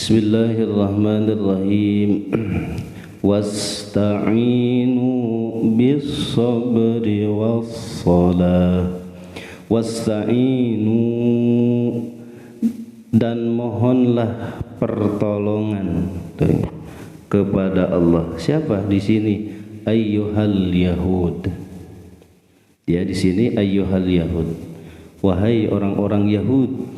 Bismillahirrahmanirrahim. Wasta'inu bis-sabri was-salah. Wasta'inu, dan mohonlah pertolongan kepada Allah. Siapa di sini? Ayyuhal Yahud. Ya, di sini ayyuhal Yahud. Wahai orang-orang Yahud,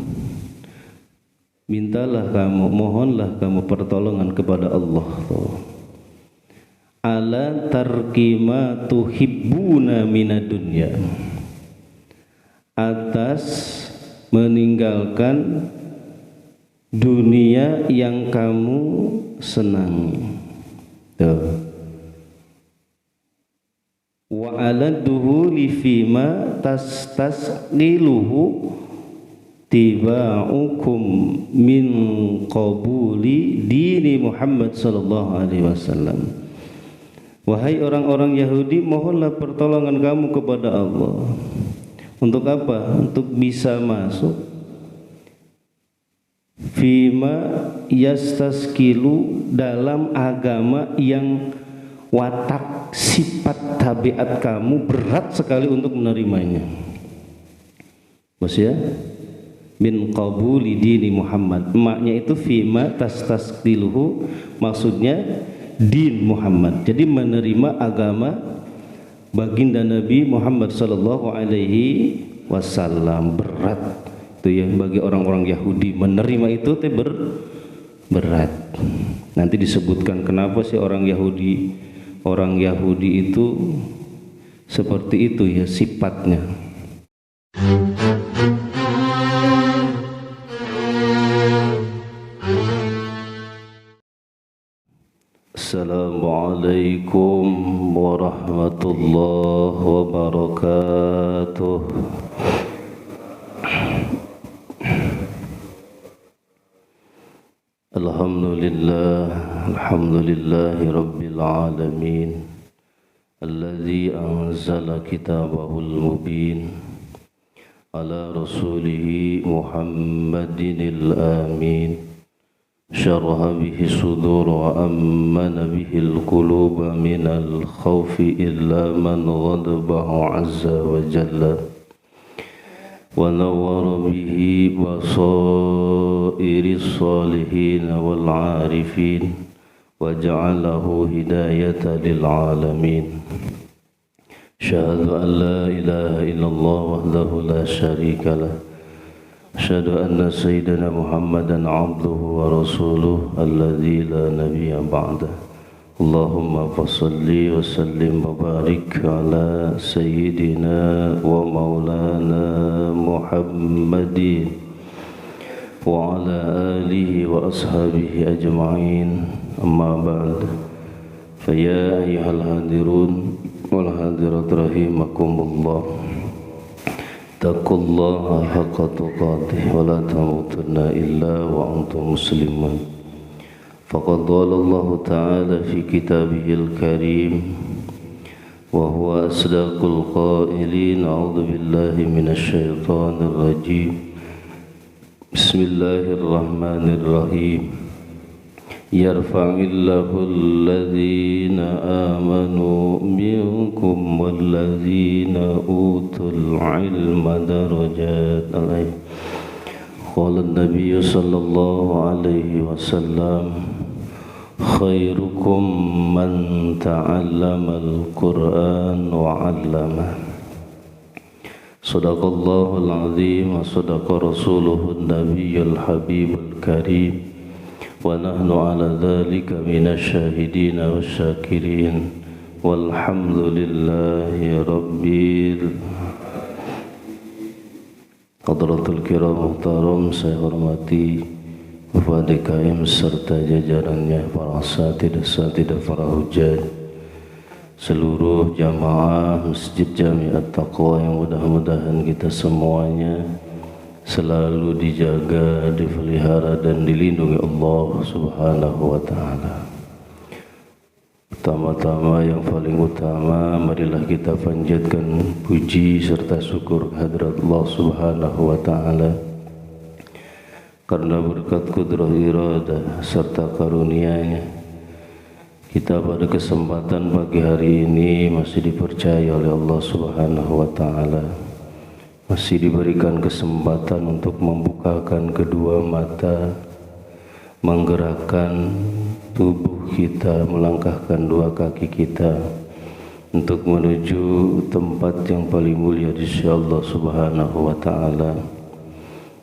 mintalah kamu, mohonlah kamu pertolongan kepada Allah. Ala tarki ma tuhibbuna minad dunya, atas meninggalkan dunia yang kamu senangi. Wa ala duhuli fima tastasqiluhu tiba'ukum min qabuli dini Muhammad sallallahu alaihi wasallam. Wahai orang-orang Yahudi, mohonlah pertolongan kamu kepada Allah. Untuk apa? Untuk bisa masuk fima yastaskilu, dalam agama yang watak sifat tabiat kamu berat sekali untuk menerimanya. Bos ya? Min qabuli dini Muhammad. Maknya itu fima tastaskiluhu, maksudnya din Muhammad. Jadi menerima agama baginda Nabi Muhammad sallallahu alaihi wasallam berat. Itu ya, bagi orang-orang Yahudi menerima itu berat. Nanti disebutkan kenapa sih orang Yahudi itu seperti itu ya sifatnya. Assalamualaikum warahmatullahi wabarakatuh. Alhamdulillahi rabbil alamin, alladzi anzala kitabahul mubin ala rasulihi Muhammadinil amin, syaraha bihi sudur wa ammana bihil quluba minal khawfi illa man ghadabahu azza wa jalla, wa nawwara bihi basairis salihin wal arifin, wa ja'alahu hidayatan lil alamin. Syahadu an la ilaha illallah wahdahu la syarika lah, asyhadu anna sayyidina Muhammadan abduhu wa rasuluh alladzi la nabiyya ba'dah. Allahumma fassalli wa sallim wa barik ala sayyidina wa maulana Muhammadin wa ala alihi wa ashabihi ajma'in. Amma ba'd. Fa ya ayyuhal hadirun wal hadirat rahimakumullah, taqullaha haqqa tuqatih wa la tamutunna illa wa antum muslimun. Faqad qala Allah ta'ala fi kitabihil karim wa huwa asdaqul qailin. A'udzu billahi minasy syaithanir rajim. Bismillahirrahmanirrahim. Yarfa'illahu alladhina amanu minkum walladhina utul ilma darajat. Qala an-nabiy sallallahu alaihi wasallam, khairukum man ta'allama al-Qur'an wa 'allama. Sadaqallahul azim wa sadaqa rasuluhun nabiyyul habibul karim, wa nahnu ala dhalika minasy syahidin wasyakirin, walhamdulillahi rabbil. Hadratul kiram muhtaram, saya hormati Bapak DKM serta jajarannya, para asatidz para hujjah, seluruh jamaah Masjid Jami At-Taqwa, yang mudah-mudahan kita semuanya selalu dijaga, dipelihara dan dilindungi Allah Subhanahu wa taala. Pertama-tama, yang paling utama, marilah kita panjatkan puji serta syukur kehadirat Allah Subhanahu wa taala karena berkat kudrah iradah serta karunia-Nya kita pada kesempatan pagi hari ini masih dipercaya oleh Allah Subhanahu wa taala, masih diberikan kesempatan untuk membukakan kedua mata, menggerakkan tubuh kita, melangkahkan dua kaki kita untuk menuju tempat yang paling mulia di sisi Allah Subhanahu wa taala.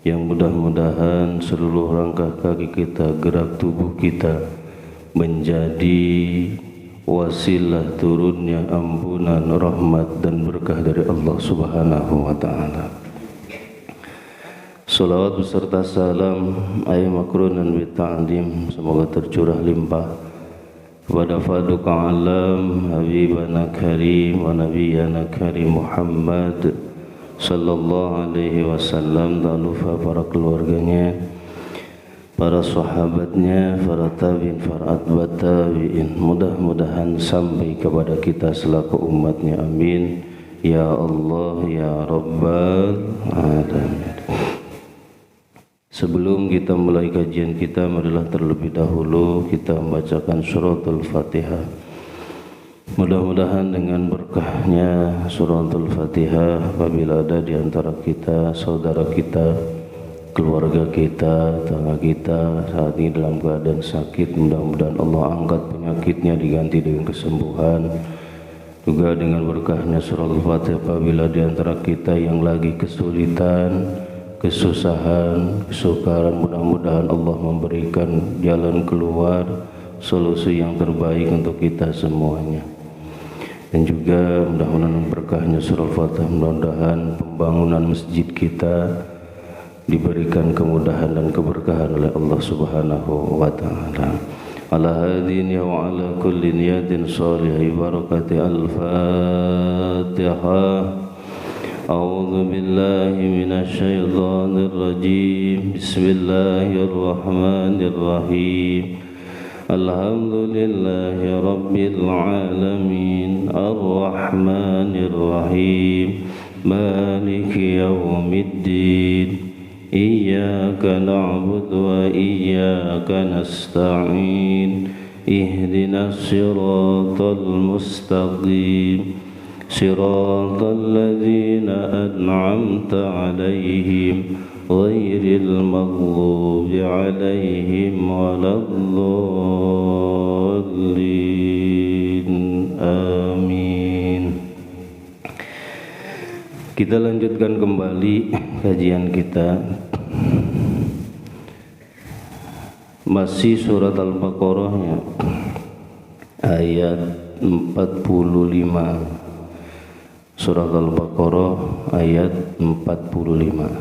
Yang mudah-mudahan seluruh langkah kaki kita, gerak tubuh kita menjadi wasilah turunnya ampunan, rahmat dan berkah dari Allah Subhanahu wa taala. Salawat beserta salam ayat makrunan bi ta'lim semoga tercurah limpah kepada Faduq alam Habibana Karim wa Nabiyana Karim Muhammad sallallahu alaihi wasallam, tak lupa para keluarganya, para sahabatnya, para tabi'in, para atba' tabi'in, mudah-mudahan sampai kepada kita selaku umatnya, amin ya Allah ya Rabbal alamin. Sebelum kita mulai kajian kita, marilah terlebih dahulu kita membacakan suratul Fatihah. Mudah-mudahan dengan berkahnya suratul Fatihah, apabila ada di antara kita, saudara kita, keluarga kita, tetangga kita saat ini dalam keadaan sakit, mudah-mudahan Allah angkat penyakitnya, diganti dengan kesembuhan. Juga dengan berkahnya suratul Fatihah, apabila di antara kita yang lagi kesulitan, kesusahan, kesukaran, mudah-mudahan Allah memberikan jalan keluar, solusi yang terbaik untuk kita semuanya. Dan juga mudah-mudahan berkahnya surah Fatihah, mudah-mudahan pembangunan masjid kita diberikan kemudahan dan keberkahan oleh Allah Subhanahu wa taala. Ala hadin wa ala kulli niyatin salihah barakati al-Fatihah. A'udzu billahi minasy syaithanir rajim. Bismillahirrahmanirrahim. Alhamdulillahi rabbil alamin, arrahmanir rahim, maliki yaumiddin. Iyyaka na'budu wa iyyaka nasta'in. Ihdinas siratal mustaqim. صراط الذين أنعمت عليهم غير المغضوب عليهم ولا الضالين آمين. Kita lanjutkan kembali kajian kita, masih surat Al-Baqarah ya, ayat 45. Surat Al-Baqarah ayat 45.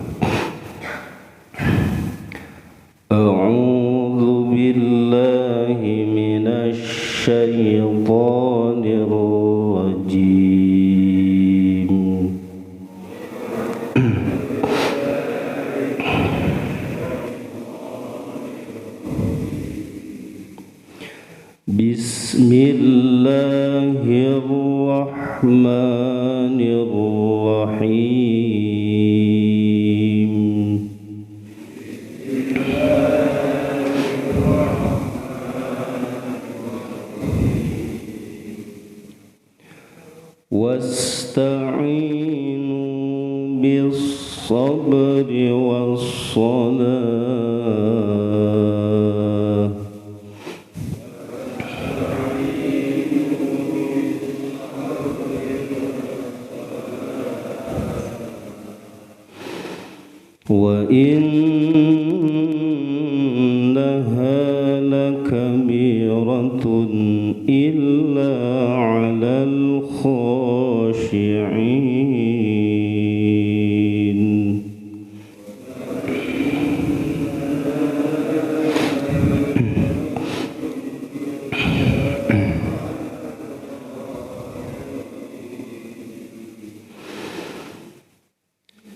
A'udzu billahi minasy syaithanir rajim. Bismillahirrahmanirrahim. Wasta'inu bis-sabri was-salah. Wa innaha lakabiratun illa 'alal khashi'in.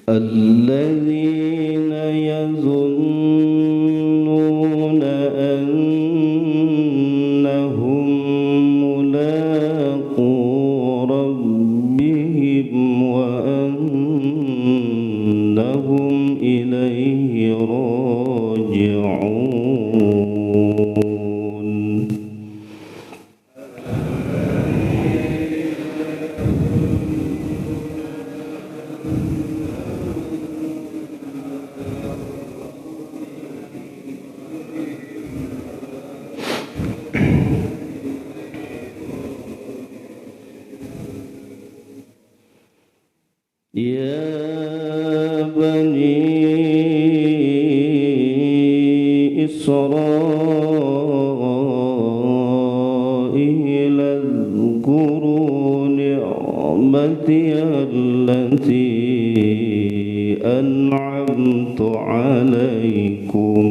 الذين يظنون أنهم ملاقو ربهم وأنهم إليه راجعون. يا بني إسرائيل اذكروا نعمتي التي أنعمت عليكم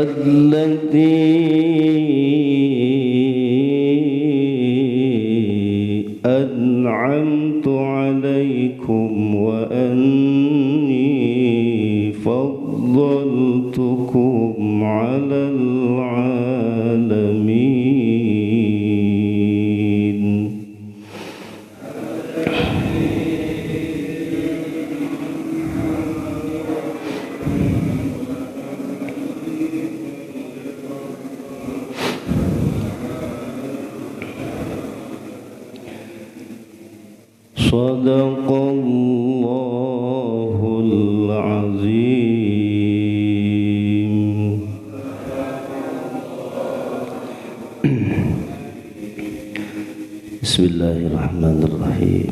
التي أنعمت عليكم وأني فضلتكم على العالمين. Sadaqallahul azim. Bismillahirrahmanirrahim.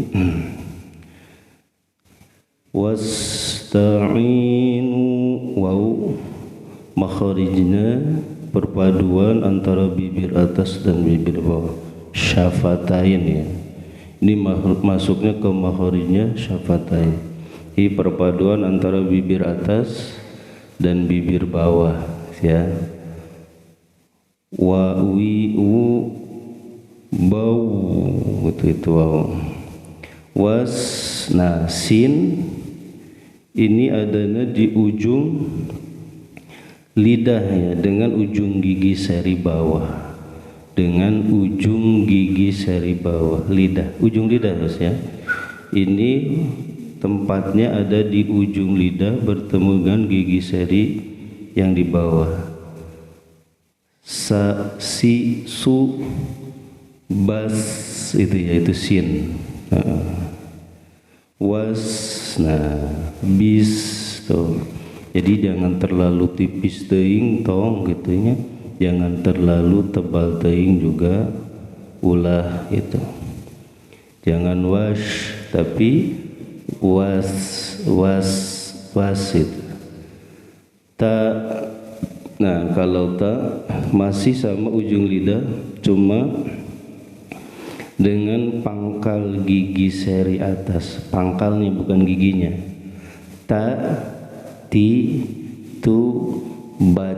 Wasta'inu, waw makharijna perpaduan antara bibir atas dan bibir bawah, syafatain ya. Ini masuknya ke makharijnya syafatain. Ini perpaduan antara bibir atas dan bibir bawah ya. Wa wi u bau itu wow. Was, nah sin ini adanya di ujung lidah ya, dengan ujung gigi seri bawah, dengan ujung gigi seri bawah lidah, ujung lidah harus ya. Ini tempatnya ada di ujung lidah bertemu dengan gigi seri yang di bawah. Sa, si, su, bas itu ya, itu sin. Was, nah bis tuh. Jadi jangan terlalu tipis teuing tong gitu nya. Jangan terlalu tebal teuing juga ulah itu. Jangan wash tapi was itu. Ta, nah kalau ta masih sama ujung lidah, cuma dengan pangkal gigi seri atas, pangkalnya bukan giginya. Ta, ti, tu, bat,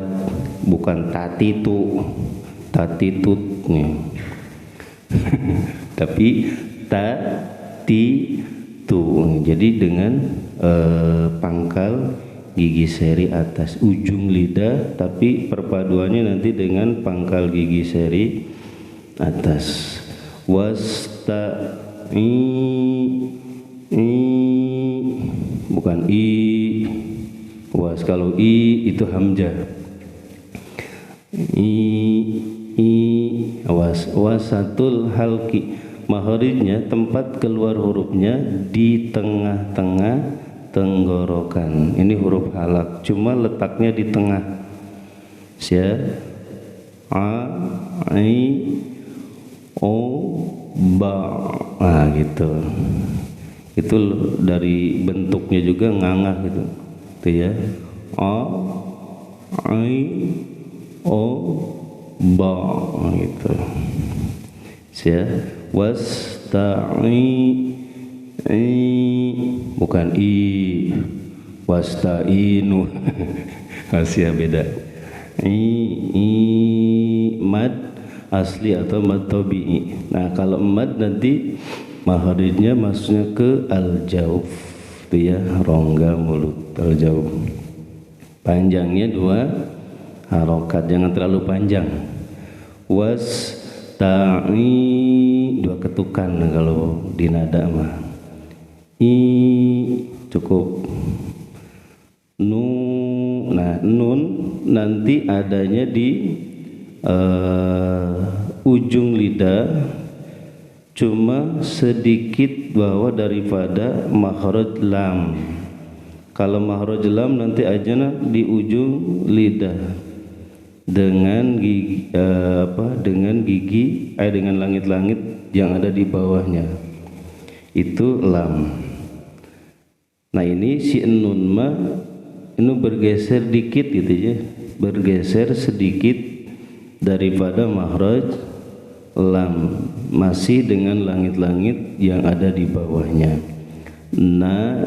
bukan tatitu, tatitut nih. Tapi ta, ti, tu. Jadi dengan pangkal gigi seri atas, ujung lidah, tapi perpaduannya nanti dengan pangkal gigi seri atas. Wasta'i, bukan i. Was, kalau i itu hamzah. Was, wasatul halki, makharijnya tempat keluar hurufnya di tengah-tengah tenggorokan. Ini huruf halak, cuma letaknya di tengah. Sya, a, i, o, ba, nah gitu. Itu dari bentuknya juga ngangah gitu, tuh ya. A, i, o, ba, gitu. Ya, wasta'i, bukan i, wasta'inu. Masih beda. Mad asli atau mad tabi'i. Nah kalau mad nanti makharijnya masuknya ke al-jauf itu ya, rongga mulut terlalu jauh. Panjangnya 2 harokat, jangan terlalu panjang. Wasta'i 2 ketukan kalau di nada mah. I cukup. Nah nun nanti adanya di ujung lidah, cuma sedikit bawah daripada makhraj lam. Kalau makhraj lam nanti ajana di ujung lidah dengan gigi dengan langit-langit yang ada di bawahnya, itu lam. Nah ini si nun mah ini bergeser dikit gitu ya, bergeser sedikit daripada makhraj lam, masih dengan langit-langit yang ada di bawahnya. Na,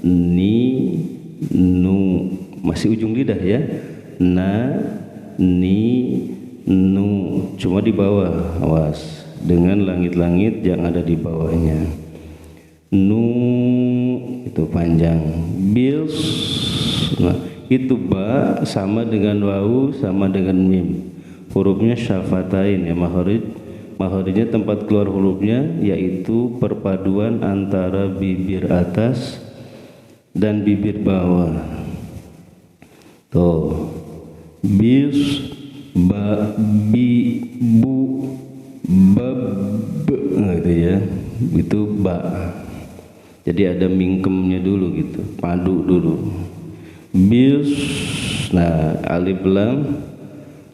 ni, nu, masih ujung lidah ya. Na, ni, nu, cuma di bawah, awas, dengan langit-langit yang ada di bawahnya. Nu itu panjang. Bils, nah itu ba sama dengan wau sama dengan mim, hurufnya syafatain ya, makhrajnya tempat keluar hurufnya yaitu perpaduan antara bibir atas dan bibir bawah. Tuh, bis, ba, bi, bu, bab, gitu ya, itu ba. Jadi ada mingkemnya dulu gitu, padu dulu. Bis, nah alif lam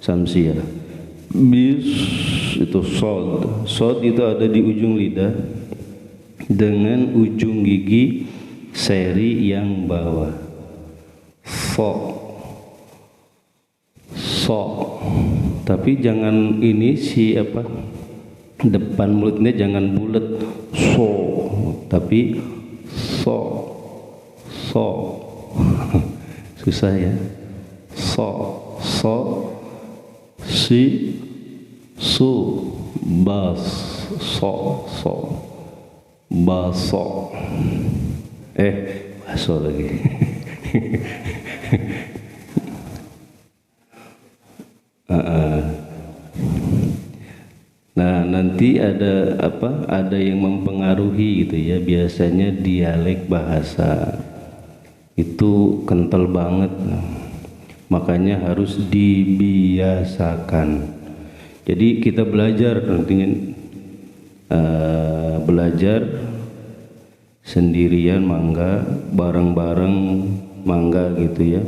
samsiah. Bis itu sod itu ada di ujung lidah dengan ujung gigi seri yang bawah. So, tapi jangan ini si apa depan mulutnya jangan bulat so, tapi so susah ya. So si su bas so baso baso lagi. Nah nanti ada apa? Ada yang mempengaruhi gitu ya. Biasanya dialek bahasa itu kental banget, makanya harus dibiasakan. Jadi kita belajar nantinya belajar sendirian mangga, bareng-bareng mangga gitu ya.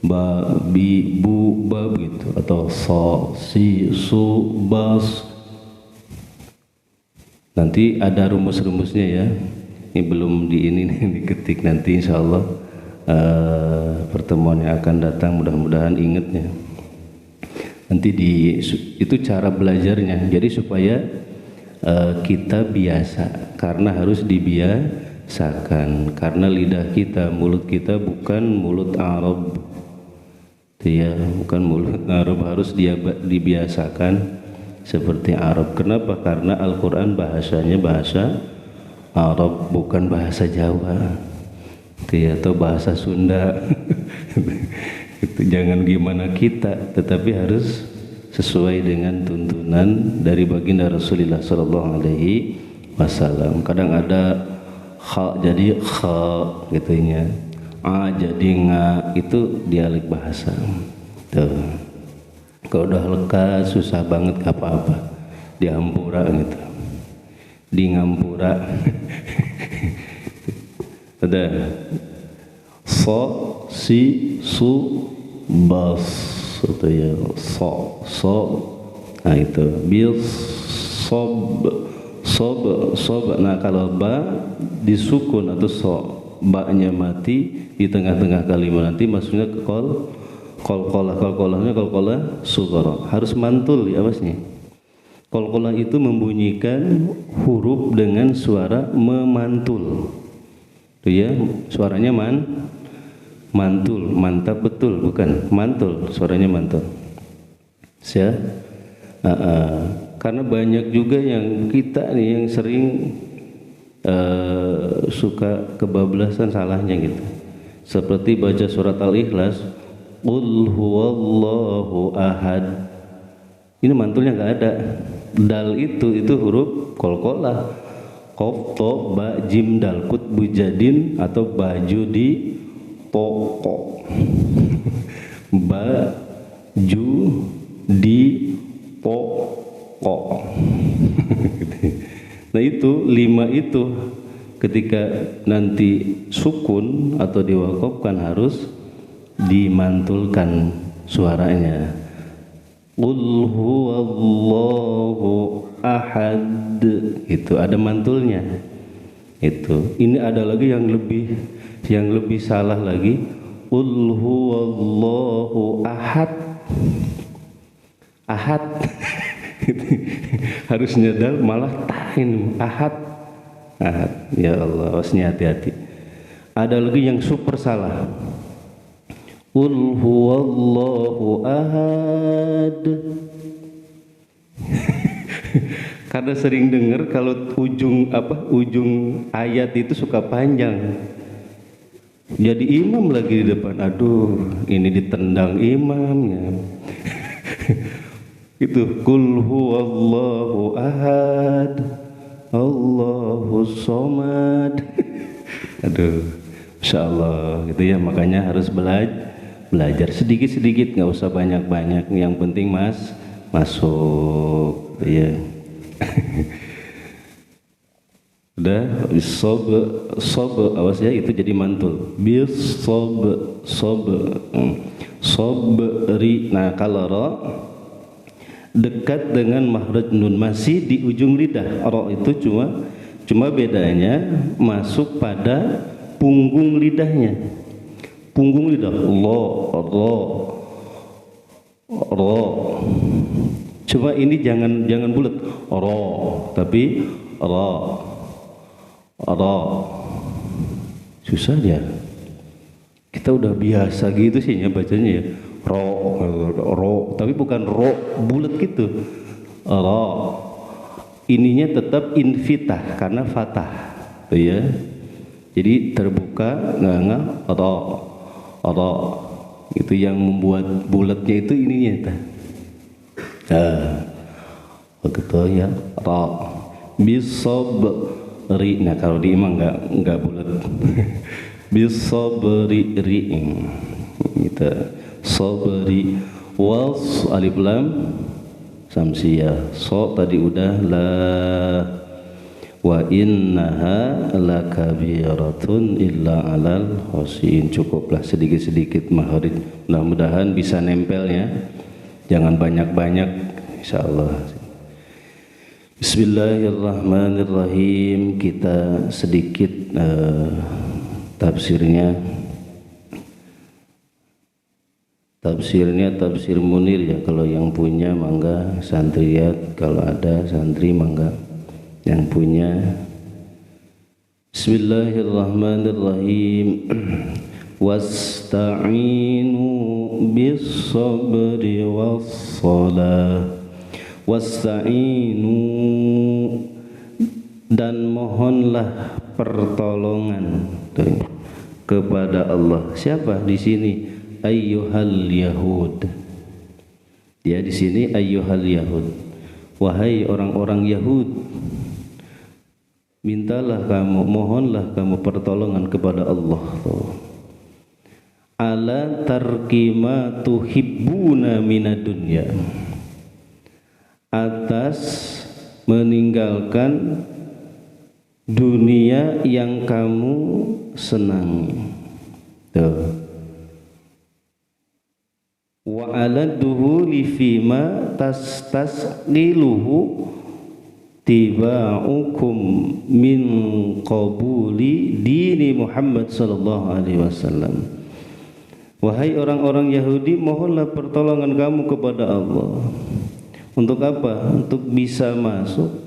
Ba, bi, bu, bab gitu, atau so, si, su, bas. Nanti ada rumus-rumusnya ya. Ini belum diketik, nanti insya Allah pertemuan yang akan datang mudah-mudahan ingatnya. Nanti itu cara belajarnya. Jadi supaya kita biasa, karena harus dibiasakan. Karena lidah kita, mulut kita bukan mulut Arab. Ya, bukan mulut Arab, harus dibiasakan seperti Arab. Kenapa? Karena Al-Quran bahasanya bahasa Arab, bukan bahasa Jawa atau bahasa Sunda. Itu jangan gimana kita, tetapi harus sesuai dengan tuntunan dari baginda Rasulullah SAW. Kadang ada kha jadi kha gitunya, a jadi nga, itu dialek bahasa. Tuh. Kalau udah lekas susah banget apa-apa, dihampura gitu, di ngampura. Ada so, si, su, bas, itu ya, so, nah itu bil, sob. Nah kalau ba disukun atau so, ba-nya mati di tengah-tengah kalimat, nanti maksudnya ke kolkolahnya sugara, harus mantul ya masnya. Kolkolah itu membunyikan huruf dengan suara memantul. Tuh ya, suaranya mantul, mantap betul, bukan mantul, suaranya mantul. Ya, karena banyak juga yang kita nih yang sering suka kebablasan salahnya gitu. Seperti baca surat Al-Ikhlas, Qul huwallahu ahad. Ini mantulnya nggak ada. Dal itu huruf qalqalah. Qaf, to, ba, jim, dal, kut, bujadin atau baju di pokok. Baju di pokok. Nah itu 5 itu ketika nanti sukun atau diwakafkan harus dimantulkan suaranya. Qul huwallahu ahad, itu ada mantulnya. Itu. Ini ada lagi yang lebih salah lagi. Qul huwallahu ahad. Ahad. Harusnya dal malah tahin ahad. Ahad. Ya Allah, harusnya hati-hati. Ada lagi yang super salah. Qul huwallahu ahad. Karena sering dengar kalau ujung ayat itu suka panjang. Jadi imam lagi di depan. Aduh, ini ditendang imamnya. Itu qul huwallahu ahad. Allahus somad. Aduh, insyaallah gitu ya, makanya harus belajar sedikit-sedikit, nggak usah banyak-banyak, yang penting masuk ya. Udah sob awas ya, itu jadi mantul bis sobri. Nah kalau ro dekat dengan makhraj nun, masih di ujung lidah. Ro itu cuma bedanya masuk pada punggung lidahnya. Punggung lidah, ro. Cuma ini jangan bulat, ro, tapi ro. Susah dia. Kita udah biasa gitu sih ya bacanya ya. Ro, tapi bukan ro bulat gitu. Ro. Ininya tetap infitah karena fatah, tuh ya. Jadi terbuka, nggak ro. Itu yang membuat bulatnya itu ininya. Begitu ya. Ro. Bisobri. Nah kalau di imam nggak bulat. Bisobri ri'ing. Gitu. Sobri was alif lam samsiyah. So tadi udah la. Wa innaha lakabiratun illa alal khosyin. Cukuplah sedikit-sedikit makhraj, mudah-mudahan bisa nempelnya, jangan banyak-banyak insyaallah. Bismillahirrahmanirrahim. Kita sedikit tafsirnya tafsir Munir ya, kalau yang punya mangga, santriyat kalau ada santri mangga yang punya. Bismillahirrahmanirrahim. Wasta'inu bis-sabri was-salah. Wasta'inu, dan mohonlah pertolongan kepada Allah. Siapa di sini? Ayyuhal Yahud. Ya di sini ayyuhal Yahud. Wahai orang-orang Yahud, mintalah kamu, mohonlah kamu pertolongan kepada Allah. Ala tarkima tuhibbuna minad dunya, atas meninggalkan dunia yang kamu senang. Tuh. Wa ala duhuli fima tastasqiluhu tiba'ukum min qabuli dini Muhammad sallallahu alaihi wasallam. Wahai orang-orang Yahudi, mohonlah pertolongan kamu kepada Allah. Untuk apa? Untuk bisa masuk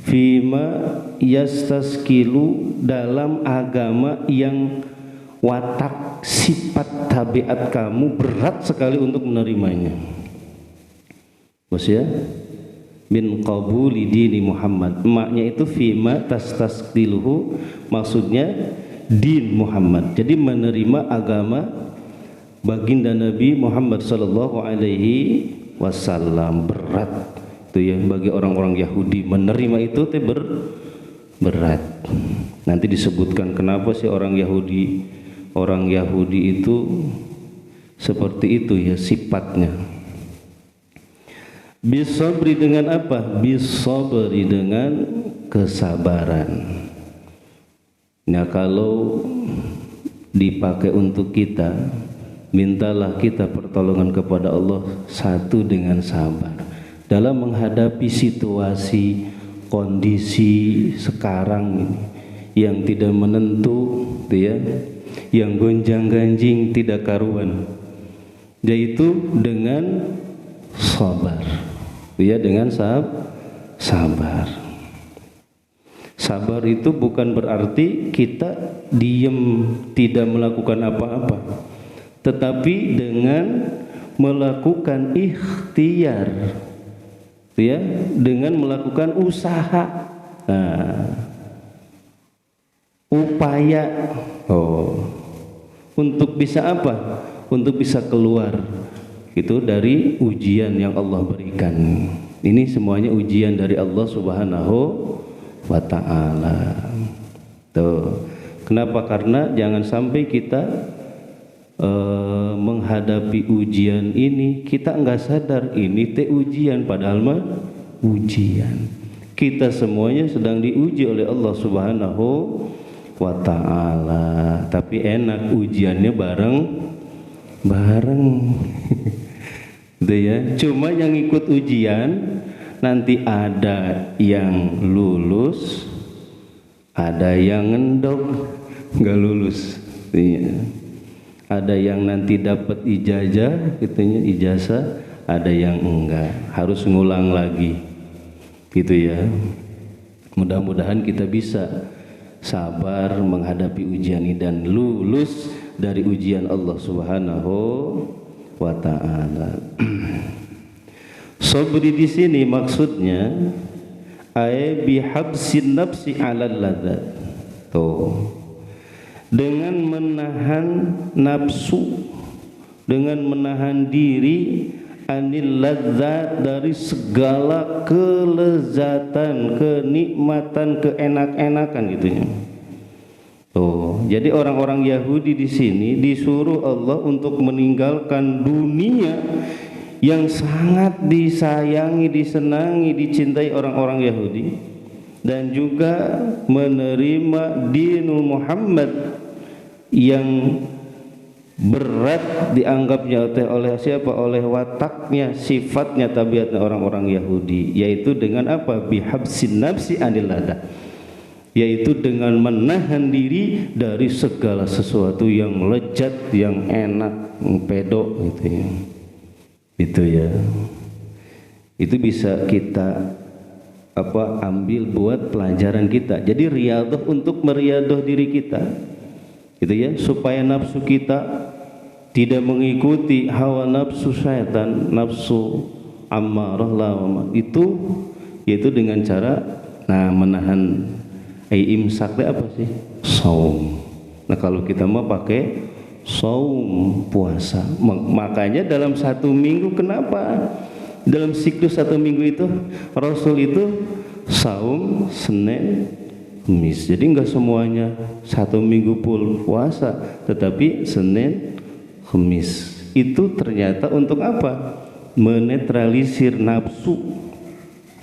fima yastaskilu, dalam agama yang watak sifat tabiat kamu berat sekali untuk menerimanya. Bos ya, min qabuli dini Muhammad. Maknya itu fima tastasqiluhu, maksudnya din Muhammad. Jadi menerima agama baginda Nabi Muhammad sallallahu alaihi wasallam. Berat itu ya bagi orang-orang Yahudi menerima itu berat. Nanti disebutkan kenapa sih orang Yahudi itu seperti itu ya sifatnya. Bisabri dengan apa? Bisabri dengan kesabaran. Nah, kalau dipakai untuk kita, mintalah kita pertolongan kepada Allah satu dengan sabar dalam menghadapi situasi kondisi sekarang ini yang tidak menentu, ya, yang gonjang-ganjing tidak karuan, yaitu dengan sabar. Ya, dengan sabar. Sabar itu bukan berarti kita diam tidak melakukan apa-apa, tetapi dengan melakukan ikhtiar, ya, dengan melakukan usaha, upaya, untuk bisa apa? Untuk bisa keluar itu dari ujian yang Allah berikan. Ini semuanya ujian dari Allah Subhanahu wa ta'ala. Tuh. Kenapa? Karena jangan sampai kita menghadapi ujian ini kita enggak sadar ini teh ujian, padahal mah ujian. Kita semuanya sedang diuji oleh Allah Subhanahu wa ta'ala. Tapi enak ujiannya bareng. Gitu ya. Cuma yang ikut ujian nanti ada yang lulus, ada yang ngendok nggak lulus, ya. Ada yang nanti dapat ijazah, gitunya ijazah, ada yang enggak, harus ngulang lagi, gitu ya. Mudah-mudahan kita bisa sabar menghadapi ujian ini dan lulus dari ujian Allah Subhanahu wa ta'ala. Sabri di sini maksudnya bihabsin nafsi 'alal ladzat. Tuh. Dengan menahan nafsu, dengan menahan diri anil ladzat, dari segala kelezatan, kenikmatan, keenak-enakan gitunya. Tuh, jadi orang-orang Yahudi di sini disuruh Allah untuk meninggalkan dunia yang sangat disayangi, disenangi, dicintai orang-orang Yahudi, dan juga menerima dinul Muhammad yang berat dianggapnya oleh siapa? Oleh wataknya, sifatnya, tabiatnya orang-orang Yahudi, yaitu dengan apa? Bihabsin nafsi anil ladzat, yaitu dengan menahan diri dari segala sesuatu yang lezat, yang enak, pedok gitu ya. Itu ya. Itu bisa kita ambil buat pelajaran kita. Jadi riyadhah untuk meriadah diri kita. Gitu ya, supaya nafsu kita tidak mengikuti hawa nafsu syaitan, nafsu ammarah lawamah. Itu yaitu dengan cara menahan imsak itu apa sih? Saum. Nah, kalau kita mau pakai saum, puasa. Makanya dalam satu minggu, kenapa? Dalam siklus satu minggu itu Rasul itu saum Senin Kamis. Jadi enggak semuanya satu minggu full puasa, tetapi Senin Kamis. Itu ternyata untuk apa? Menetralisir nafsu.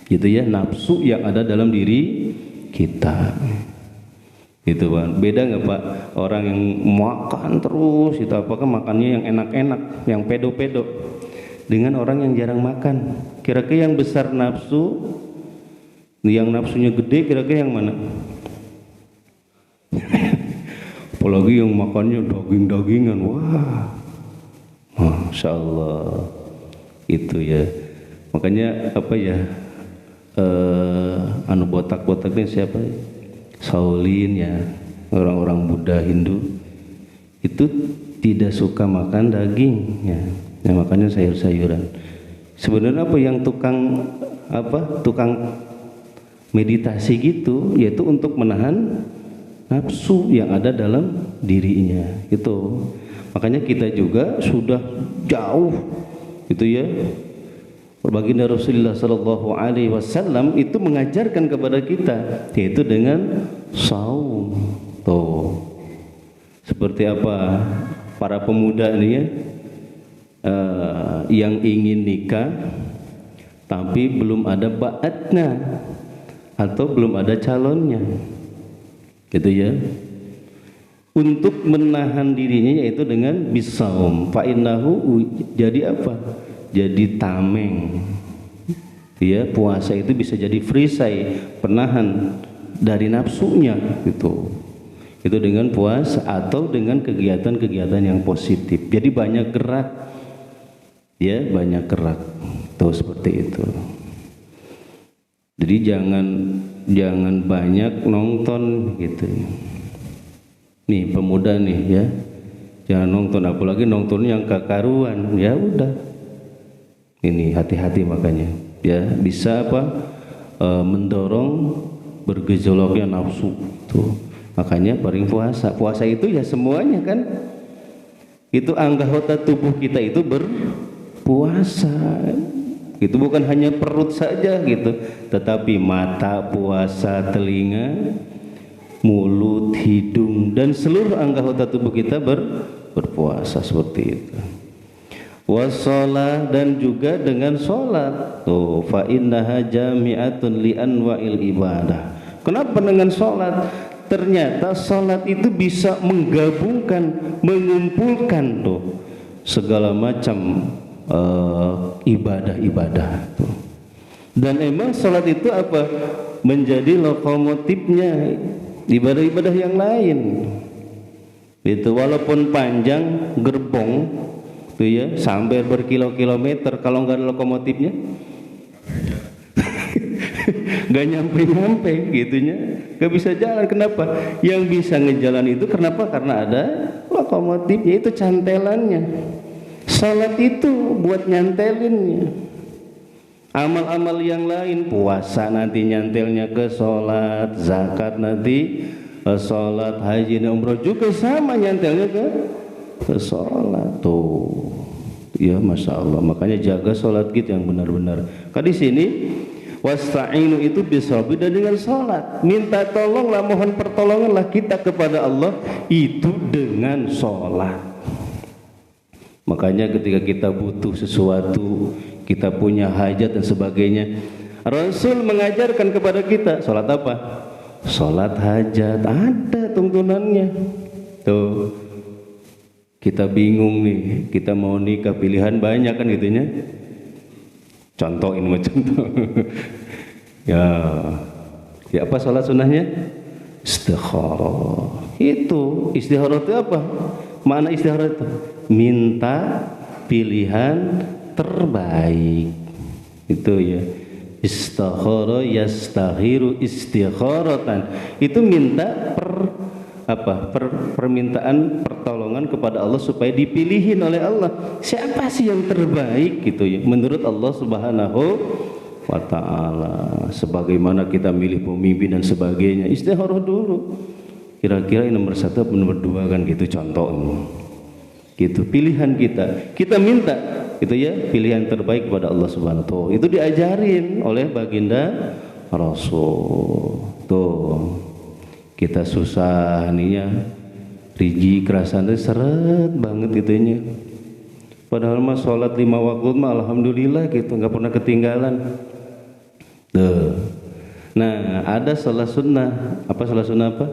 Gitu ya, nafsu yang ada dalam diri kita. Gitu Pak. Beda nggak Pak? Orang yang makan terus itu, apakah makannya yang enak-enak, yang pedo-pedo, dengan orang yang jarang makan? Kira-kira yang besar nafsu, yang nafsunya gede, kira-kira yang mana? Apalagi yang makannya daging-dagingan, wah, Masya Allah. Itu ya. Makanya apa ya? Botak-botaknya siapa? Shaolin ya, orang-orang Buddha, Hindu itu tidak suka makan daging ya, makanya sayur-sayuran. Sebenarnya apa yang tukang meditasi gitu, yaitu untuk menahan nafsu yang ada dalam dirinya itu. Makanya kita juga sudah jauh gitu ya, baginda Rasulullah sallallahu alaihi wasallam itu mengajarkan kepada kita, yaitu dengan saum. Tuh seperti apa para pemuda ini ya, yang ingin nikah tapi belum ada ba'atnya atau belum ada calonnya gitu ya, untuk menahan dirinya yaitu dengan bisaum. Fa innahu, jadi apa? Jadi tameng. Ya, puasa itu bisa jadi perisai, penahan dari nafsunya gitu. Itu dengan puasa atau dengan kegiatan-kegiatan yang positif. Jadi banyak gerak. Ya, banyak gerak. Tuh seperti itu. Jadi jangan banyak nonton gitu. Nih pemuda nih ya, jangan nonton, apalagi nonton yang kakaruan. Ya udah, ini hati-hati makanya. Ya bisa mendorong bergejolaknya nafsu. Tuh makanya paling puasa itu ya semuanya kan. Itu anggota tubuh kita itu berpuasa. Itu bukan hanya perut saja gitu, tetapi mata puasa, telinga, mulut, hidung, dan seluruh anggota tubuh kita berpuasa seperti itu. Wassalah, dan juga dengan sholat. Tuh, fa innaha jami'atun li anwa'il ibadah. Kenapa dengan sholat? Ternyata sholat itu bisa menggabungkan, mengumpulkan tuh segala macam ibadah-ibadah tuh. Dan emang sholat itu apa? Menjadi lokomotifnya ibadah-ibadah yang lain. Itu walaupun panjang gerbong tuh ya, sampai berkilo-kilometer, kalau nggak ada lokomotifnya nggak nyampe-nyampe gitunya, nggak bisa jalan. Kenapa? Yang bisa ngejalan itu kenapa? Karena ada lokomotifnya, itu cantelannya. Salat itu buat nyantelinnya. Amal-amal yang lain, puasa nanti nyantelnya ke salat, zakat nanti salat, haji dan umroh juga sama nyantelnya ke salat. Tuh ya, masya Allah. Makanya jaga salat kita yang benar-benar. Di sini wasta'inu itu bisabri, dan dengan salat minta tolonglah, mohon pertolonganlah kita kepada Allah itu dengan salat. Makanya ketika kita butuh sesuatu, kita punya hajat dan sebagainya, Rasul mengajarkan kepada kita salat apa? Salat hajat, ada tuntunannya. Tuh kita bingung nih, kita mau nikah, pilihan banyak kan gitunya. Contoh ini contoh. Ya apa salat sunnahnya? Istikharah. Itu istikharah itu apa? Makna istikharah itu minta pilihan terbaik. Itu ya, istikhara yastakhiru istikharatan, itu minta permintaan pertolongan kepada Allah supaya dipilihin oleh Allah. Siapa sih yang terbaik gitu ya menurut Allah Subhanahu wa ta'ala. Sebagaimana kita milih pemimpin dan sebagainya, istikharah dulu, kira-kira yang nomor satu atau nomor dua kan gitu, contohnya gitu. Pilihan kita minta gitu ya, pilihan terbaik kepada Allah Subhanahu wa ta'ala. Itu diajarin oleh baginda Rasul. Tuh kita susah nih ya, riji kerasan seret banget itunya. Padahal mah sholat 5 waktu mah alhamdulillah gitu, nggak pernah ketinggalan. Tuh. Nah ada sholat sunnah. Apa sholat sunnah apa?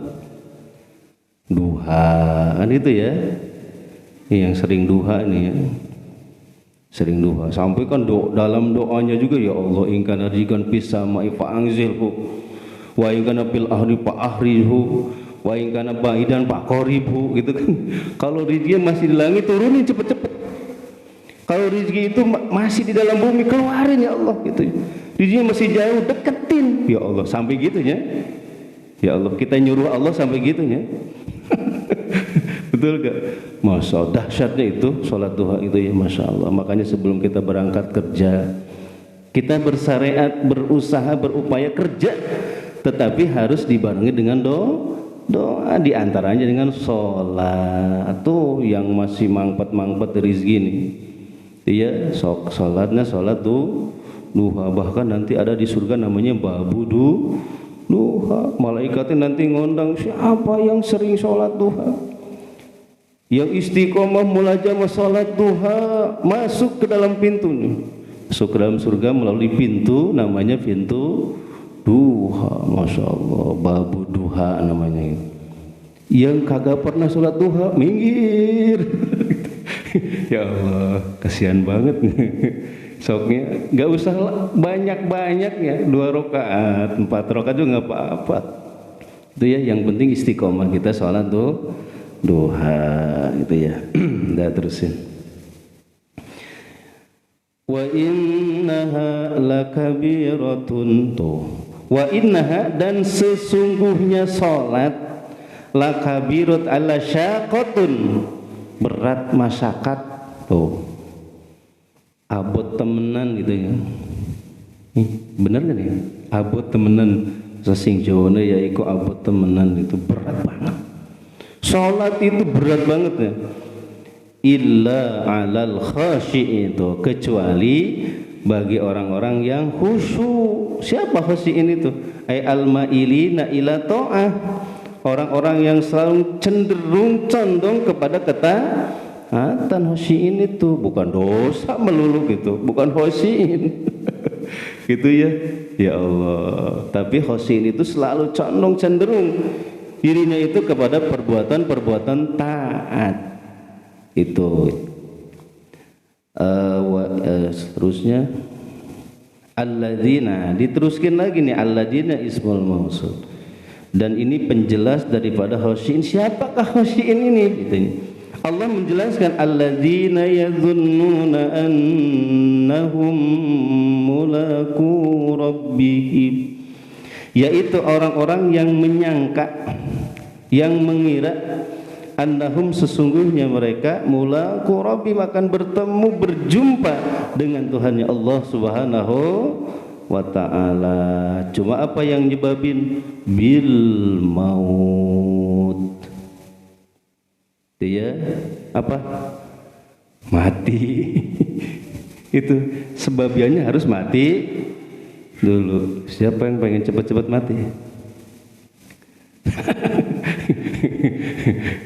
Duha kan itu ya. Ini yang sering duha nih ya, sering duha. Sampai kan dalam doanya juga, ya Allah in kana rizqan fis sama'i fa'anzilhu wa in kana fil ahli fa'ahrihu wa in kana ba'idan faqaribhu gitu kan. Kalau rezeki masih di langit turunin cepet-cepet. Kalau rezeki itu masih di dalam bumi keluarin ya Allah gitu. Rezekinya masih jauh deketin ya Allah, sampai gitunya. Ya Allah, kita nyuruh Allah sampai gitunya. Betul gak? Masya Allah, dahsyatnya itu sholat duha itu ya, Masya Allah. Makanya sebelum kita berangkat kerja, kita bersyariat, berusaha, berupaya kerja, tetapi harus dibarengi dengan doa, diantaranya dengan sholat. Tuh yang masih mangpet rezeki nih, iya, sholatnya sholat tuh duha. Bahkan nanti ada di surga namanya babu duha. Malaikatnya nanti ngundang siapa yang sering sholat duha, yang istiqomah mulajamah sholat duha, masuk ke dalam pintu nih. Masuk ke dalam surga melalui pintu namanya pintu duha. Masya Allah, babu duha namanya. Yang kagak pernah sholat duha minggir. Ya Allah, kasihan banget. Soknya nggak usah banyak-banyaknya, 2 rakaat, 4 rakaat juga nggak apa-apa. Itu ya, yang penting istiqomah kita sholat tuh duha itu ya. Udah terusin. Wa innaha lakabiratun tuh. Wa innaha, dan sesungguhnya sholat, lakabirat ala syaqatun, berat masyakat tuh. Abot temenan gitu ya. Bener kan ya? Abot temenan, sesing Jawa ya iku abot temenan, itu berat banget. Sholat itu berat banget ya. Illa alal khasyi, itu kecuali bagi orang-orang yang khusyuk. Siapa khasyiin itu? Ai al-mailina ila ta'ah, orang-orang yang selalu cenderung condong kepada ketaatan. Khasyiin itu bukan dosa melulu gitu, bukan khasyiin. Gitu ya. Ya Allah, tapi khasyiin itu selalu condong, cenderung dirinya itu kepada perbuatan-perbuatan taat. Itu seterusnya alladzina, diteruskan lagi nih, alladzina ismul mausul, dan ini penjelas daripada khasyiin. Siapakah khasyiin ini? Gitu. Allah menjelaskan alladzina yadhunnuna annahum mulaqu rabbihim, yaitu orang-orang yang menyangka, yang mengira, annahum, sesungguhnya mereka, mulaqu rabbihim, akan bertemu, berjumpa dengan Tuhannya Allah Subhanahu wa ta'ala. Cuma apa yang nyebabin? Bil maut. Dia apa? Mati. Itu sebabiannya harus mati dulu. Siapa yang pengen cepat-cepat mati?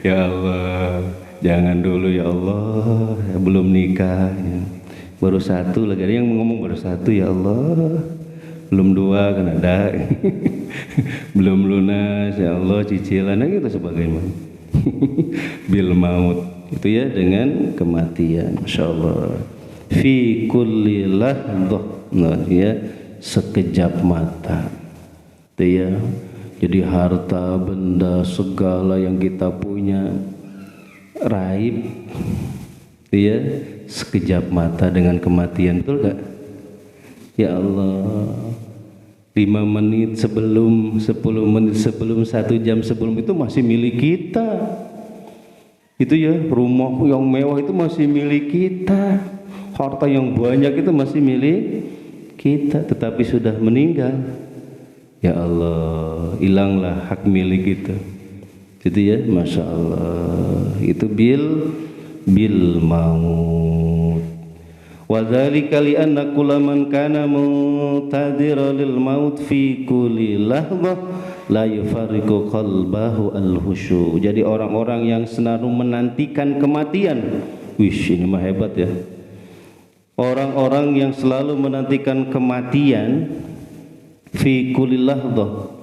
Ya Allah, jangan dulu ya Allah, belum nikah ya. Baru 1 lagi, ada yang ngomong baru 1 ya Allah, belum 2 kan ada. Belum lunas ya Allah, cicilan gitu sebagainya. Bil maut itu ya, dengan kematian. Masya Allah. Fi kulli lahdhah, nah ya, sekejap mata itu ya. Jadi harta benda segala yang kita punya raib, ya, sekejap mata dengan kematian, betul gak? Ya Allah, 5 menit sebelum, 10 menit sebelum, 1 jam sebelum itu masih milik kita. Itu ya, rumah yang mewah itu masih milik kita, harta yang banyak itu masih milik kita, tetapi sudah meninggal. Ya Allah, hilanglah hak milik kita. Gitu ya, Masya Allah. Itu bil maut. Wa dzalika li anna kulla man kana muntadira lil maut fi kulli lahdhah la yufariqu qalbahu al khusyu. Jadi orang-orang yang selalu menantikan kematian. Wish, ini mah hebat ya. Orang-orang yang selalu menantikan kematian fi kulli lahdhah,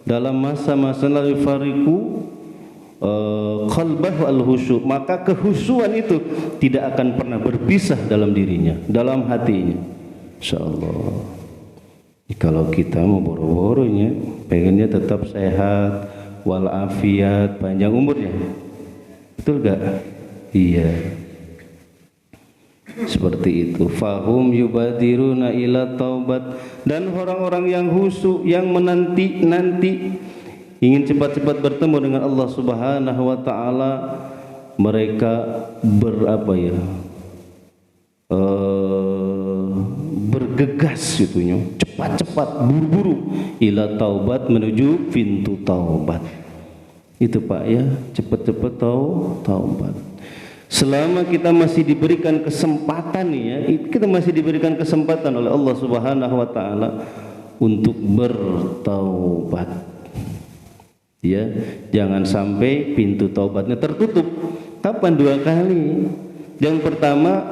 dalam masa-masa la yufariqu qalbahu al-khusyu, maka kehusuan itu tidak akan pernah berpisah dalam dirinya, dalam hatinya. Insyaallah. Kalau kita mau boro-boronya, pengennya tetap sehat, walafiat, panjang umurnya, betul gak? Iya, seperti itu. Fahum yubadiruna ila taubat, dan orang-orang yang khusyuk, yang menanti ingin cepat-cepat bertemu dengan Allah Subhanahu wa taala, mereka bergegas itunya, cepat-cepat, buru-buru ila taubat, menuju pintu taubat. Itu Pak ya, cepat-cepat taubat. Selama kita masih diberikan kesempatan nih ya, kita masih diberikan kesempatan oleh Allah Subhanahu wa taala untuk bertaubat. Ya, jangan sampai pintu taubatnya tertutup. Kapan? 2 kali. Yang pertama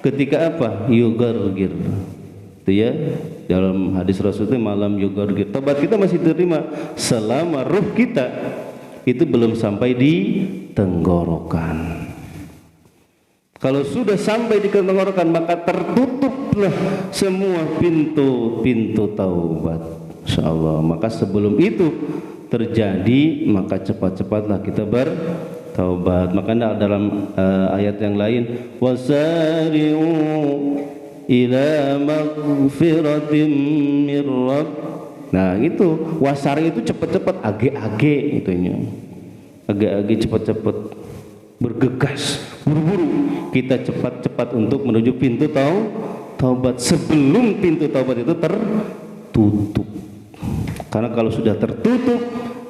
ketika apa? Yugargir. Itu ya, dalam hadis Rasul itu malam yugargir. Taubat kita masih diterima selama ruh kita itu belum sampai di tenggorokan. Kalau sudah sampai di tenggorokan maka tertutuplah semua pintu-pintu taubat. Insyaallah. Maka sebelum itu terjadi maka cepat-cepatlah kita bertaubat. Maka dalam ayat yang lain, wasari'u ila maghfiratin mir rabb. Nah itu wasari itu cepat-cepat, age-age itunya, age-age cepat-cepat, bergegas, buru-buru. Kita cepat-cepat untuk menuju pintu taubat sebelum pintu taubat itu tertutup. Karena kalau sudah tertutup,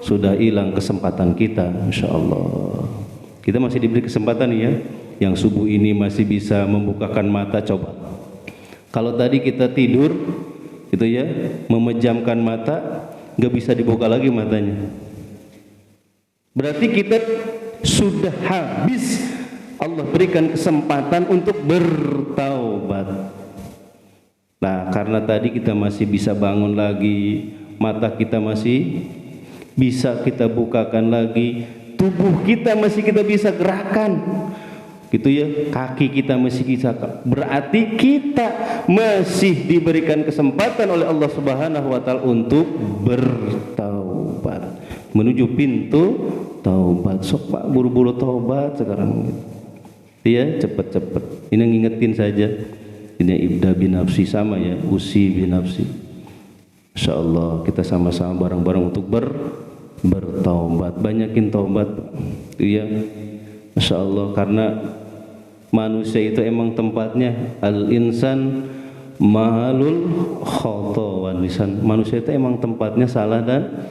sudah hilang kesempatan kita. Insyaallah kita masih diberi kesempatan ya. Yang subuh ini masih bisa membukakan mata, coba. Kalau tadi kita tidur itu ya, memejamkan mata, nggak bisa dibuka lagi matanya. Berarti kita sudah habis Allah berikan kesempatan untuk bertaubat. Nah, karena tadi kita masih bisa bangun lagi, mata kita masih bisa kita bukakan lagi, tubuh kita masih kita bisa gerakan, gitu ya, kaki kita masih bisa, berarti kita masih diberikan kesempatan oleh Allah Subhanahu wa taala untuk bertaubat, menuju pintu taubat. Sok Pak, buru-buru taubat sekarang gitu. Ya, cepat-cepat. Ini ngingetin saja. Ini ibda binafsi sama ya, usi binafsi. Insyaallah kita sama-sama bareng-bareng untuk bertaubat. Banyakin taubat, ya. Insyaallah, karena manusia itu emang tempatnya al-insan mahalul khata wan lisan. Manusia itu emang tempatnya salah dan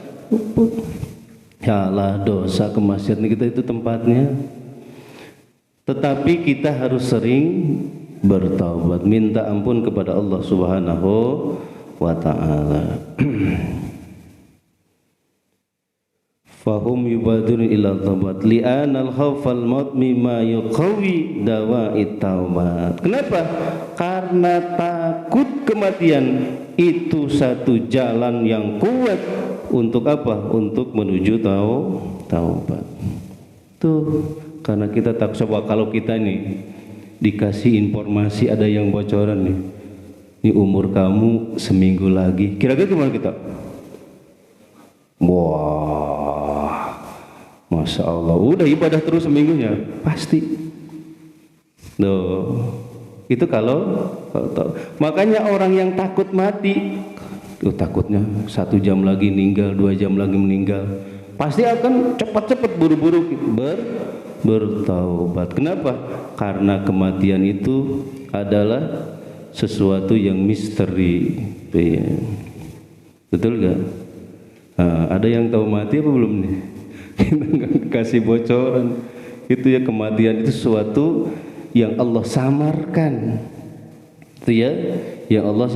salah, dosa, kemaksiatan kita itu tempatnya. Tetapi kita harus sering bertaubat, minta ampun kepada Allah Subhanahu wa taala. Fahum yubadun ila taubat li'anal khawfal maut mimma yuqawi dawa'it taubat. Kenapa? Karena takut kematian itu satu jalan yang kuat untuk apa? Untuk menuju taubat. Tuh, karena kita tak coba kalau kita nih dikasih informasi ada yang bocoran nih, ini umur kamu seminggu lagi, kira-kira gimana kita? Wah, masya Allah, udah ibadah terus seminggunya pasti. Loh, itu kalau tahu. Makanya orang yang takut mati, takutnya 1 jam lagi meninggal, 2 jam lagi meninggal, pasti akan cepat-cepat buru-buru bertaubat. Kenapa? Karena kematian itu adalah sesuatu yang misteri. Betul gak? Nah, ada yang tahu mati apa belum nih? Kita nggak kasih bocoran. Itu ya, kematian itu sesuatu yang Allah samarkan. Itu ya, yang Allah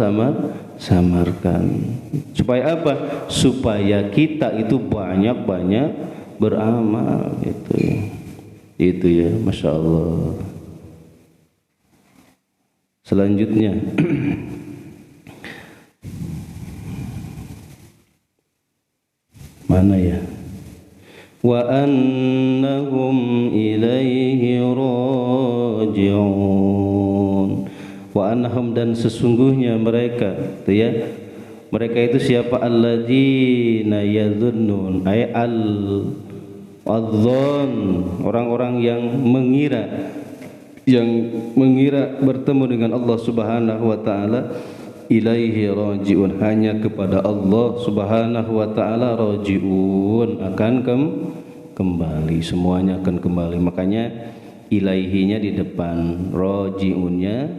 samarkan. Supaya apa? Supaya kita itu banyak-banyak beramal. Itu ya, masya Allah. Selanjutnya, mana ya? Wa annahum ilaihi raji'un. Wa annahum, dan sesungguhnya mereka, itu ya, mereka itu siapa? Alladzina yadhunnun, ay al-dhon, orang-orang yang mengira bertemu dengan Allah Subhanahu wa taala. Ilaihi raji'un, hanya kepada Allah Subhanahu wa taala raji'un, akan kembali, semuanya akan kembali. Makanya ilaihinya di depan, rojiunnya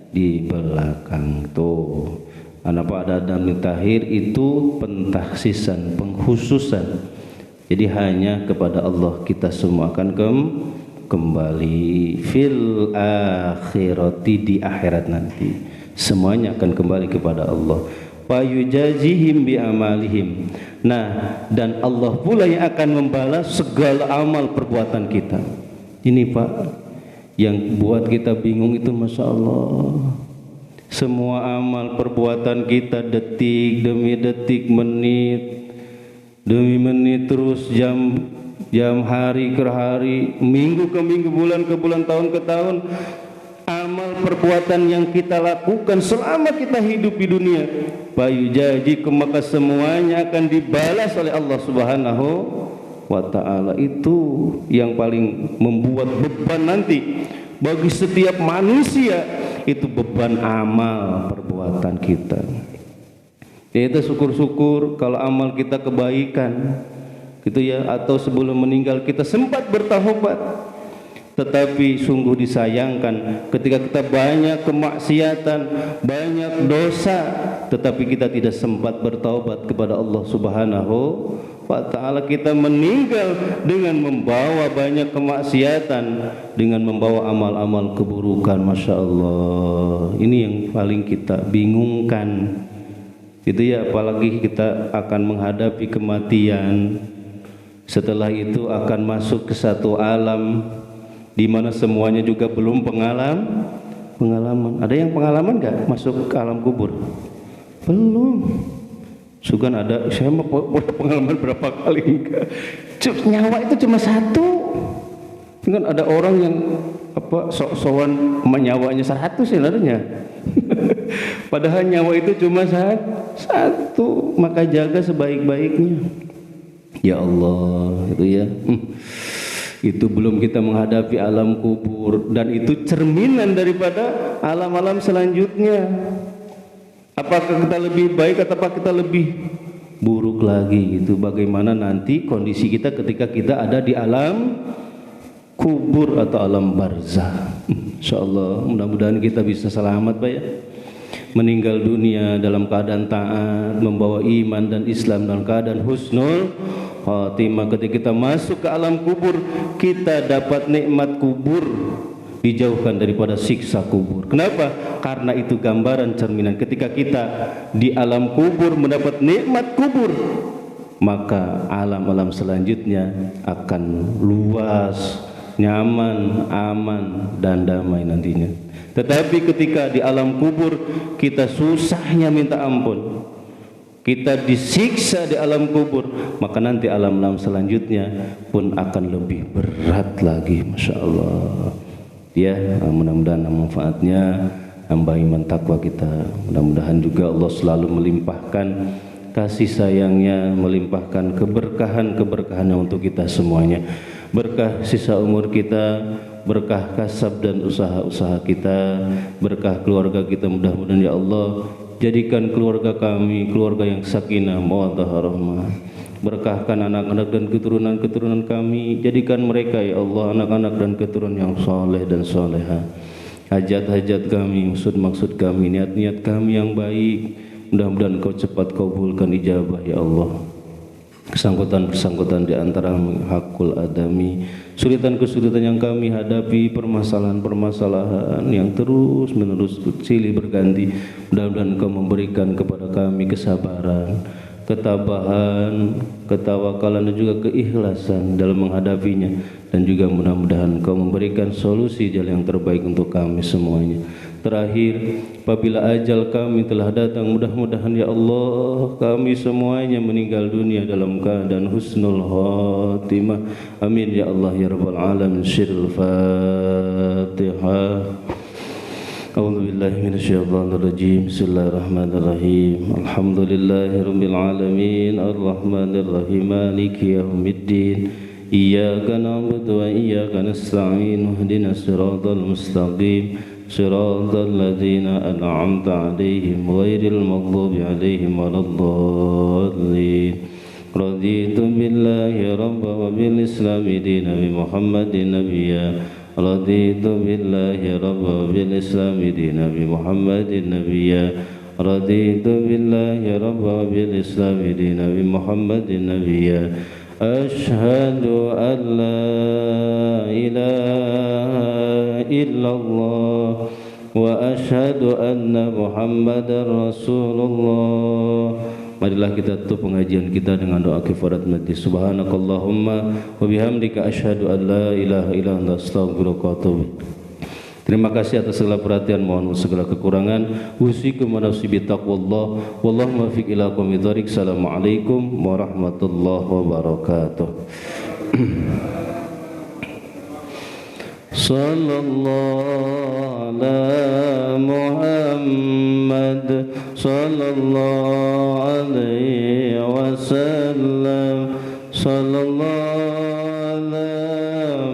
di belakang. Tuh apa ada Adam Tahir itu pentakhsisan, pengkhususan. Jadi hanya kepada Allah kita semua akan kembali fil akhirati, di akhirat nanti semuanya akan kembali kepada Allah. Wa yujazihim bi amalihim. Nah, dan Allah pula yang akan membalas segala amal perbuatan kita. Ini Pak, yang buat kita bingung itu, Masya Allah. Semua amal perbuatan kita, detik demi detik, menit demi menit, terus jam hari ke hari, minggu ke minggu, bulan ke bulan, tahun ke tahun, amal perbuatan yang kita lakukan selama kita hidup di dunia, bayu jadi maka semuanya akan dibalas oleh Allah Subhanahu wa ta'ala. Itu yang paling membuat beban nanti bagi setiap manusia, itu beban amal perbuatan kita. Yaitu syukur-syukur kalau amal kita kebaikan gitu ya, atau sebelum meninggal kita sempat bertaubat. Tetapi sungguh disayangkan ketika kita banyak kemaksiatan, banyak dosa, tetapi kita tidak sempat bertaubat kepada Allah Subhanahu wa ta'ala. Kita meninggal dengan membawa banyak kemaksiatan, dengan membawa amal-amal keburukan. Masya Allah, ini yang paling kita bingungkan itu ya. Apalagi kita akan menghadapi kematian, setelah itu akan masuk ke satu alam di mana semuanya juga belum pengalaman. Ada yang pengalaman nggak masuk ke alam kubur? Belum. Sugan ada, saya mau pengalaman berapa kali enggak. Nyawa itu cuma satu. Kan ada orang yang sok-sokan nyawanya 100 sebenarnya. Padahal nyawa itu cuma satu. Maka jaga sebaik-baiknya. Ya Allah, itu ya. Itu belum kita menghadapi alam kubur, dan itu cerminan daripada alam-alam selanjutnya. Apakah kita lebih baik atau apakah kita lebih buruk lagi gitu? Bagaimana nanti kondisi kita ketika kita ada di alam kubur atau alam barzah? Insyaallah mudah-mudahan kita bisa selamat Pak ya. Meninggal dunia dalam keadaan taat, membawa iman dan Islam dalam keadaan husnul khatimah. Ketika kita masuk ke alam kubur, kita dapat nikmat kubur, dijauhkan daripada siksa kubur. Kenapa? Karena itu gambaran cerminan. Ketika kita di alam kubur mendapat nikmat kubur, maka alam-alam selanjutnya akan luas, nyaman, aman, dan damai nantinya. Tetapi ketika di alam kubur kita susahnya minta ampun, kita disiksa di alam kubur, maka nanti alam-alam selanjutnya pun akan lebih berat lagi. Masya Allah ya, mudah-mudahan manfaatnya nambah iman takwa kita. Mudah-mudahan juga Allah selalu melimpahkan kasih sayangnya, melimpahkan keberkahan-keberkahannya untuk kita semuanya. Berkah sisa umur kita, berkah kasab dan usaha-usaha kita, berkah keluarga kita. Mudah-mudahan ya Allah jadikan keluarga kami keluarga yang sakinah, mawaddah, rahmah. Berkahkan anak-anak dan keturunan-keturunan kami, jadikan mereka ya Allah anak-anak dan keturunan yang soleh dan soleha. Hajat-hajat kami, maksud-maksud kami, niat-niat kami yang baik, mudah-mudahan Kau cepat kabulkan ijabah ya Allah. Kesangkutan-persangkutan di antara hakul adami, kesulitan-kesulitan yang kami hadapi, permasalahan-permasalahan yang terus menerus silih berganti, mudah-mudahan Kau memberikan kepada kami kesabaran, ketabahan, ketawakalan dan juga keikhlasan dalam menghadapinya, dan juga mudah-mudahan Kau memberikan solusi jalan yang terbaik untuk kami semuanya. Terakhir, apabila ajal kami telah datang, mudah-mudahan ya Allah kami semuanya meninggal dunia dalam keadaan husnul khatimah. Amin ya Allah ya rabbal alamin. Syirul Fatihah. A'udzu billahi minasyaitonir rajim. Bismillahirrahmanirrahim. Alhamdulillahirabbil alamin arrahmanir rahim maliki yaumiddin. Iyyaka na'budu wa iyyaka nasta'in. Ihdinas siratal mustaqim. Siratal ladzina an'amta 'alaihim ghairil maghdubi 'alaihim waladdallin. رضيت بالله ربا وبالإسلام دينا بمحمد نبيا رضيت بالله ربا وبالإسلام دينا بمحمد نبيا رضيت بالله ربا وبالإسلام دينا بمحمد نبيا أشهد أن لا إله إلا الله وأشهد أن محمدا رسول الله. Marilah kita tutup pengajian kita dengan doa kifarat majlis. Subhanakallahumma wa bihamdika asyhadu an la ilaha illa anta astaghfiruka wa atubu ilaik. Terima kasih atas segala perhatian, mohon segala kekurangan. Usikum wa nafsi bi taqwallah. Wallahu muwaffiq ila aqwamit thoriq. Assalamualaikum warahmatullahi wabarakatuh. Sallallahu ala Muhammad sallallahu alaihi wasallam. Sallallahu ala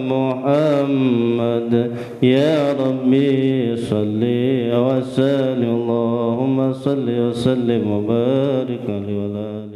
Muhammad ya Rabbi salli wa sallim. Allahumma salli wa sallim wa barik alaihi wa alihi.